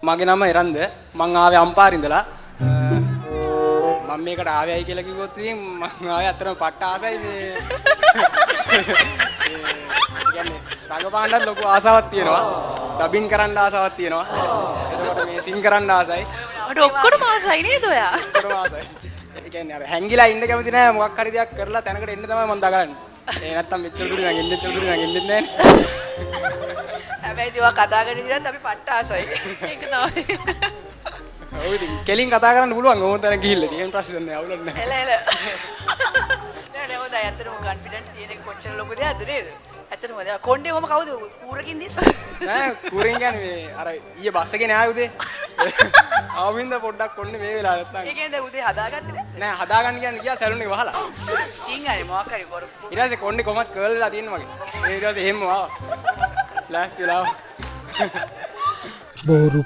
මගේ නම එරන්ද. මං ආවේ අම්පාර ඉඳලා. මම මේකට ආවේයි කියලා කිව්වොත් ඉතින් මං ආවේ අතරම පට්ට ආසයි මේ. කියන්නේ රඟපාන්නත් ලොකු ආසාවක් තියෙනවා. ඩබින් කරන්න ආසාවක් තියෙනවා. එතකොට මේ සින් කරන්න ආසයි. ඔට ඔක්කොම ආසයි නේද ඔයා? ඔක්කොම ආසයි. ඒ කියන්නේ අර හැංගිලා ඉන්න කැමති නෑ මොකක් හරි දෙයක් කරලා තැනකට එන්න තමයි මම දගරන්නේ. ඒ නැත්තම් මෙච්චර දුර නම් එන්නේ නෑනේ. හැබැයි ඒවා කතා කරන විදිහත් අපි පට්ට ආසයි. ඒක තමයි. ඔව් ඉතින් කෙලින් කතා කරන්න පුළුවන් ඕන තැන ගිහිල්ලා. එහෙම ප්‍රශ්න නෑ අවුලක් නෑ. එල එල. නෑ හොඳයි ඇත්තටම කොන්ෆිඩන්ට් තියෙන එක කොච්චර ලොකුද නේද? ඇත්තටම දැන් කොණ්ඩේ ඔහම කවුද කූරකින් දිස්ස? නෑ කූරෙන් කියන්නේ මේ අර ඊයේ බස් එකේ නෑ උදේ. ආවින්ද පොඩ්ඩක් කොන්නේ මේ වෙලාව නැත්තම්. ඒ කියන්නේ උදේ හදාගත්තේ නැද්ද? නෑ හදාගන්න කියන්නේ ගියා සැලුන් එක වහලා. ඉතින් අනේ මොකක් හරි කරු. ඊට පස්සේ කොන්නේ කොහමද කර්ල් වෙලා තියෙන්නේ මගේ. ඊට පස්සේ එහෙම ආවා. ලාස්ට් වෙලාව. බෝරු